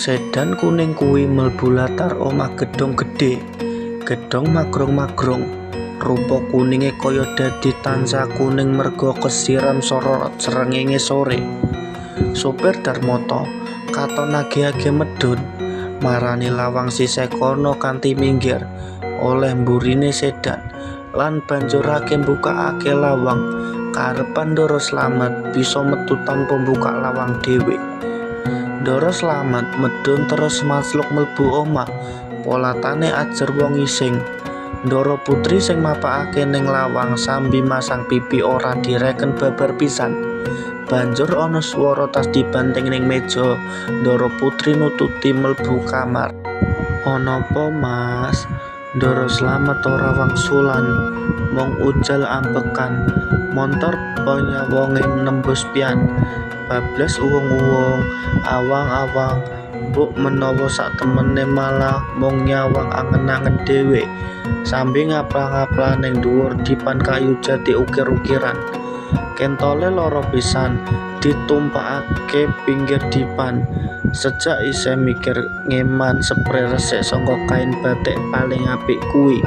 sedan kuning kuwi mlebu latar omah gedhong gedhe. Gedhong magrong-magrong, rupa kuninge kaya dadi tansah kuning merga kesiram sorot srengenge sore. Sopir Darmoto katon age-age medhun marani lawang sisih kono kanthi minggir oleh mburine sedan lan banjurake mbukakake lawang karepan Ndoro Slamet bisa metu tanpa buka lawang dhewe. Ndoro Slamet medhun terus masluk mlebu omah, polatane ajer wong ising. Ndoro Putri sing mapakake ning lawang sambi masang pipi ora direken babar pisan. Banjur ana swara tas dibanting ning meja. Ndoro Putri nututi mlebu kamar. "Ana apa, Mas?" Ndoro Slamet ora wangsulan, mung ujal ambekan. Montor panyawonge nembus pian. Bablas uwung-uwung, awang-awang, mbok menawa sak temene malah mung nyawang angen-angen dhewe. Sambil ngaplah-ngaplah ning dhuwur dipan kayu jati ukir-ukiran. Kentole loro pisan ditumpakake pinggir dipan. Sejak isih mikir ngeman spray resik saka kain batik paling apik kuwi.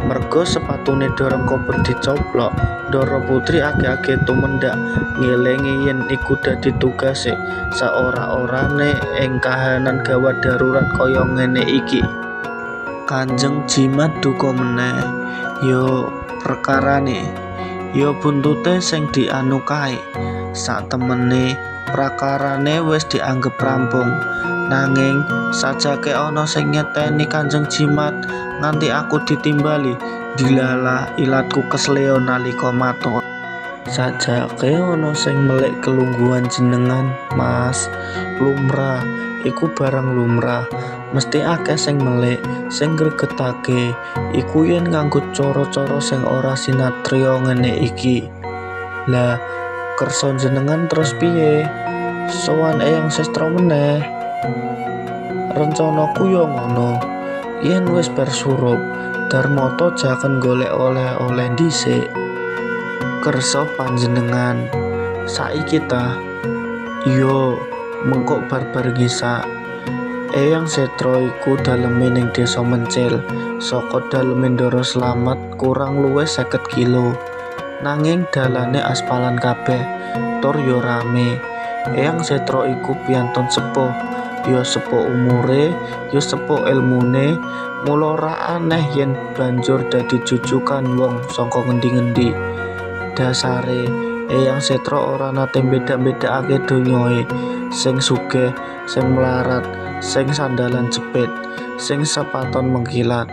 Merga sepatune dorong koper dicoplok, Ndoro Putri age-age tumendak ngelingi yen iku dadi tugase saora-orane ing kahanan gawat darurat kaya ngene iki. Kanjeng Jimat duka meneh, yo perkarane, yo buntute sing dianu kae. Satemene prakarane wis dianggep rampung, nanging sajake ana sing nyeteni Kanjeng Jimat nganti aku ditimbali. Dilalah ilatku kesleo nalika matur. Sajake ana sing melik kelungguhan jenengan, Mas. Lumrah, iku barang lumrah. Mesti akeh sing melik, sing gregetake iku yen nganggo cara-cara sing ora sinatriya ngene iki. Lah, kersa jenengan terus piye? Sowan Eyang Sestra meneh? Rencanaku yo ngono. Yen wis bar surup, Darmoto jaken golek oleh-oleh dhisik. Kersa panjenengan saiki ta? Yo, mengko bar-bar ngisak. Eyang Sestra iku daleme ning Desa Mencil. Saka daleme Ndoro Slamet kurang luwih 50 kilo. Nanging dalane aspalan kabeh, tur yo rame. Eyang Sestra iku piantun sepuh, yo sepuh umure, yo sepuh ilmune. Mula ora aneh yen banjur dadi jujukan wong saka ngendi-endi. Dasare Eyang Sestra ora nate beda-bedakake donyae, sing sugih, sing mlarat, sing sandalan jepit, sing sepaton mengkilat.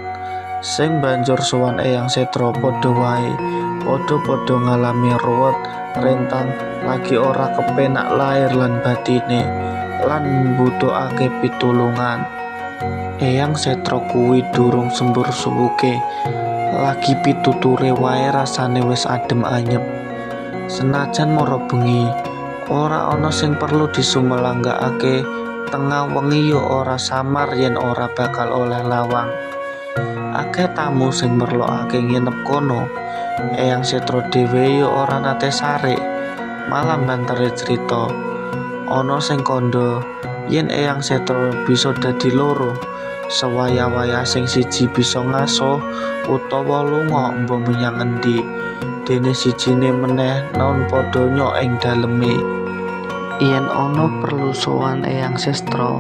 Sing banjur sowan Eyang Sestra padha wae, padha-padha ngalami ruwet, rentang, lagi ora kepenak lahir lan batine, lan mbutuhake pitulungan. Eyang Sestra kuwi durung sembur suwuke, lagi pituture wae rasane wis adem anyep. Senajan mara bengi, ora ana sing perlu disumelanggakake. Tengah wengi yo ora samar yen ora bakal oleh lawang. Akeh tamu sing merlokake nginep kono. Eyang Sestra dhewe yo ora nate sare, malah bantere crita. Ana sing kandha yen Eyang Sestra bisa dadi loro, sewaya-waya sing siji bisa ngaso utawa lunga emba menyang endi, dene sijine meneh naon padha nyok ing daleme. Yen ana perlu sowan Eyang Sestra,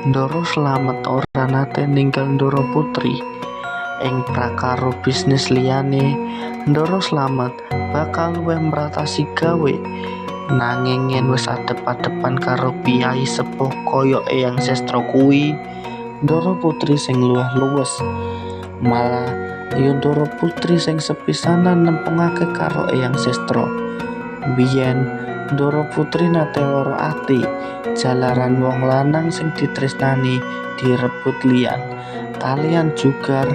Ndoro Slamet ora nate ninggal Ndoro Putri. Ing prakara bisnis liyane, Ndoro Slamet bakal luwih mratasi gawe. Nanging yen wis adep-adepan karo piyai sepuh kaya Eyang Sestra kuwi, Ndoro Putri sing luwih luwes. Malah yo Ndoro Putri sing sepisanan nempungake karo Eyang Sestra. Biyen Ndoro Putri nate lara ati jalaran wong lanang sing ditresnani direbut liyan, kaliyan jugar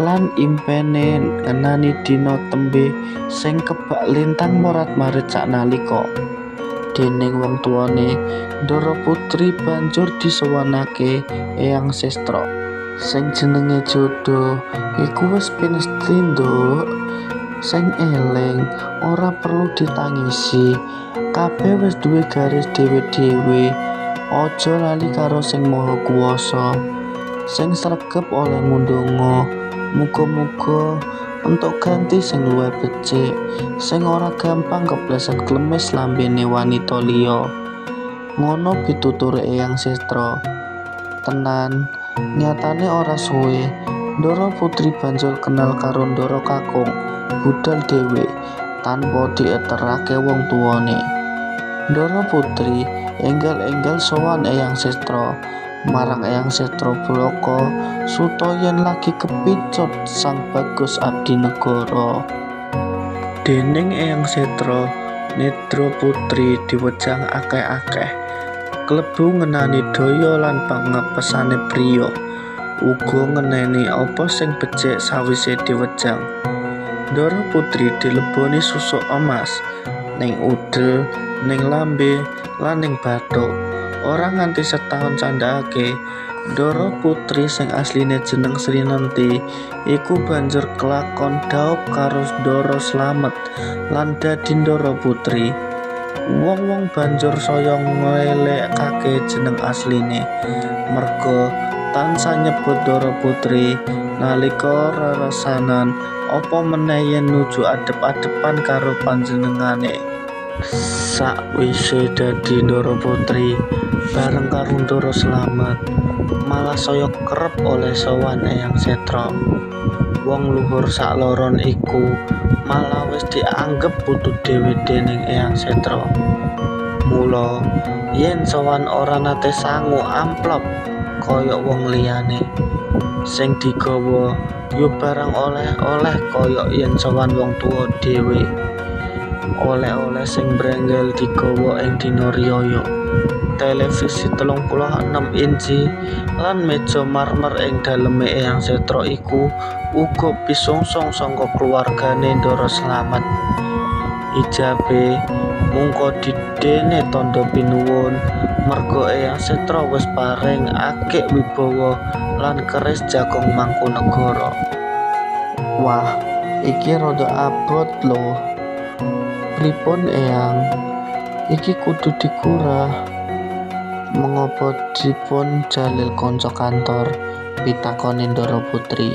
lan impene ngenani dina tembe sing kebak lintang morat-marit saknalika. Dening wong tuane, Ndoro Putri banjur disowanake Eyang Sestra. Sing jenenge jodoh iku wis pinesti, Nduk. Sing eling ora perlu ditangisi, kabeh wis duwe garis dhewe-dhewe. Aja lali karo sing maha kuwasa, sing sregep olehmu ndonga. Muga-muga entuk ganti sing luwih becik, sing ora gampang kepleset klemis lambene wanita liya. Ngono pituture Eyang Sestra. Tenan, nyatane ora suwe Ndara Putri banjur kenal karo Ndara Kakung, budal dhewe tanpa dieterake wong tuwane. Ndara Putri enggal-enggal sowan Eyang Sestra marang Eyang Sestra blaka suta yen lagi kepicut Sang Bagus abdi negara. Déning Eyang Sestra, Nedra Putri diwejang akeh-akeh, klebu ngenani daya lan pangapesane priya, uga ngeneni apa sing becik sawise diwejang. Ndara Putri dileboni susuk emas ning udel, ning lambe, lan ning bathuk. Ora nganti setahun candhake, Ndara Putri sing asline jeneng Srinenti iku banjur kelakon dhaup karo Ndara Slamet lan dadi Ndara Putri. Wong-wong banjur saya ngelekake jeneng asline, merga tansah nyebut Ndara Putri nalika reresanan apa meneh yen nuju adep-adepan karo panjenengane. Sakwise dadi Ndara Putri bareng karo Ndara Slamet, malah saya kerep oleh sowan Eyang Sestra. Wong luhur sakloron iku malah wis dianggep putu dhewe déning Eyang Sestra. Mula yen sowan ora nate sangu amplop kaya wong liyane. Sing digawa yo barang oleh-oleh kaya yen sowan wong tuwa dhewe. Oleh-oleh sing brenggel digawa ing dina riyaya. Televisi 36 inci lan meja marmer ing daleme Eyang Sestra iku uga pisungsung saka keluargane Ndara Slamet. Ijabe mungko didene tandha pinuwun merga Eyang Sestra wis paring akik wibawa lan keris Jagong Mangkunegara. Wah, iki rada abot lho. Pripun Eyang? Iki kudu dikurah. Mengapa dipun jalil kanca kantor? Pitakoni Ndara Putri.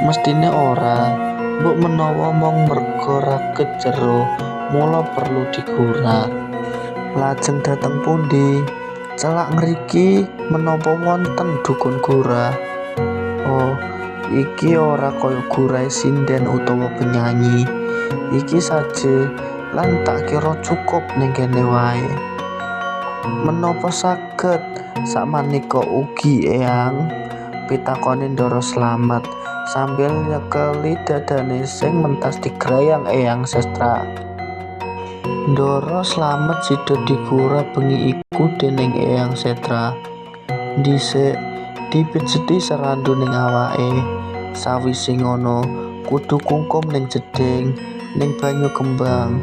Mestine ora, mbok menawa mung merga raget jero, mula perlu digurah. Lajeng dhateng pundi? Celak ngriki menapa wonten dukun gurah? Oh, iki ora kaya gurahe sinden utawa penyanyi. Iki saje lan tak kira cukup ning kene wae. Menapa saged sakmenika ugi Eyang? Pitakoni Ndara Slamet sambil nyekeli dadane sing mentas digrayang Eyang Sestra. Ndara Slamet sida digurah bengi iku déning Eyang Sestra. Dhisik dipijeti serandu ning awake. Sawise ngono kudu kungkum ning jeding, ning banyu kembang.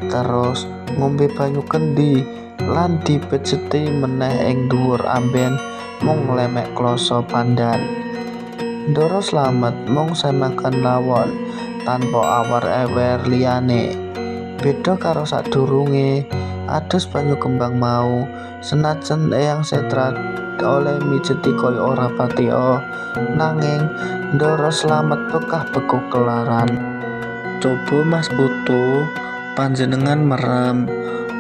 Terus ngombe banyu kendi lan dipijeti meneh ing dhuwur amben mung lemek kloso pandan. Ndara Slamet mung semakan lawon tanpa awar-ewer liyane. Beda karo sadurunge adus banyu kembang mau, senajan Eyang Sestra oleh mijeti kaya ora patiya, nanging Ndara Slamet bekah beku kelaran. Coba Mas Putu, panjenengan merem,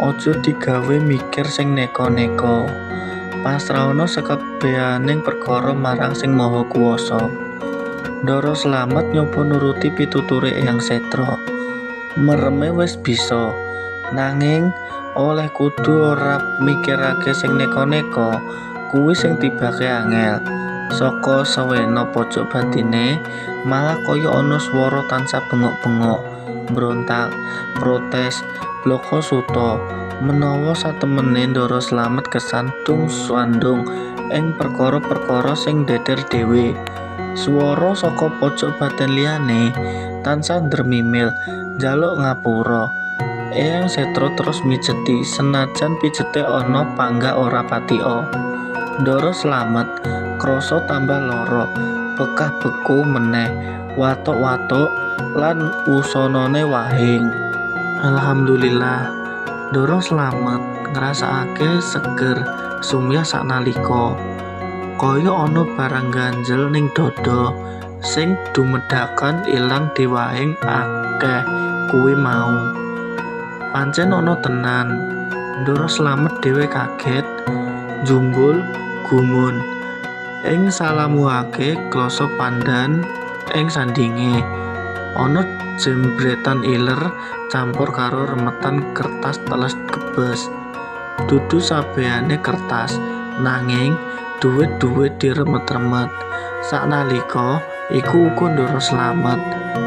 aja digawe mikir sing neka-neka. Pasrahana sakabehaning perkara marang Sing Maha Kuwasa. Ndara Slamet nyoba nuruti pituture Eyang Sestra. Mereme wis bisa, nanging oleh kudu ora mikirake sing neka-neka, kuwi sing tibake angel. Saka sawena pojok batine malah kaya ana swara tansah bengok-bengok, mbrontak, protes, bloko suta. Menawa satemene Ndara Slamet kesandung swandung ing perkara-perkara sing deder dhewe. Swara saka pojok batin liyane tansah ndremimil njaluk ngapura. Eyang Sestra terus mijeti senajan pijete ana panggah ora patiya. Ndara Slamet krasa tambah lara, bekah beku meneh, watuk-watuk lan wusanane wahing. Alhamdulillah, Ndara Slamet ngrasakake seger sumyah sanalika. Kaya ana barang ganjel ning dada sing dumedaken ilang diwaing akeh kuwi mau. Pancen ana tenan. Ndoro Slamet dhewe kaget, jumbul gumun. Ing salamuake klasa pandan ing sandinge. Ana jembretan iler campur karo remetan kertas teles kebes. Dudu sabehane kertas, nanging dhuwit-dhuwit diremet-remet. Saknalika iku uga Ndoro Slamet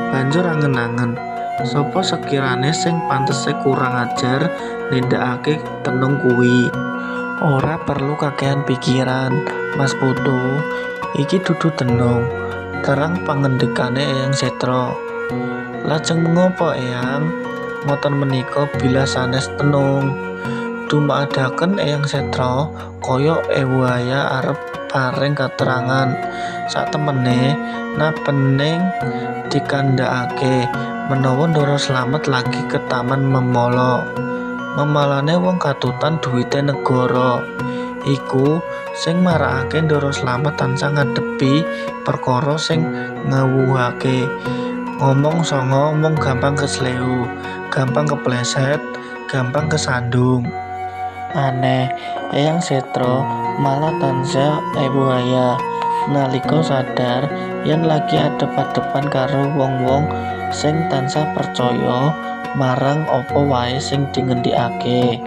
banjur angen-angen, sapa sekirane sing pantese kurang ajar nindakake tenung kuwi. Ora perlu kakehan pikiran, Mas Putu. Iki dudu tenung, terang pangendikane Eyang Setra. Lajeng mengapa Eyang ngoten menika bila sanes tenung? Dumadaken Eyang Setra kaya ewaya arep paring katerangan. Satemene napening dikandhakake menawa Ndoro Slamet lagi ke taman memala. Memalane wong katutan duwite negara. Iku sing marakake Ndoro Slamet tansah ngadepi perkara sing ngawuhake. Ngomong sanga mung gampang kesleo, gampang kepleset, gampang kesandung. Aneh, Eyang Setra malah tansah ewaya nalika sadar yen lagi adep-adepan karo wong-wong sing tansah percaya marang apa wae sing dingendikake.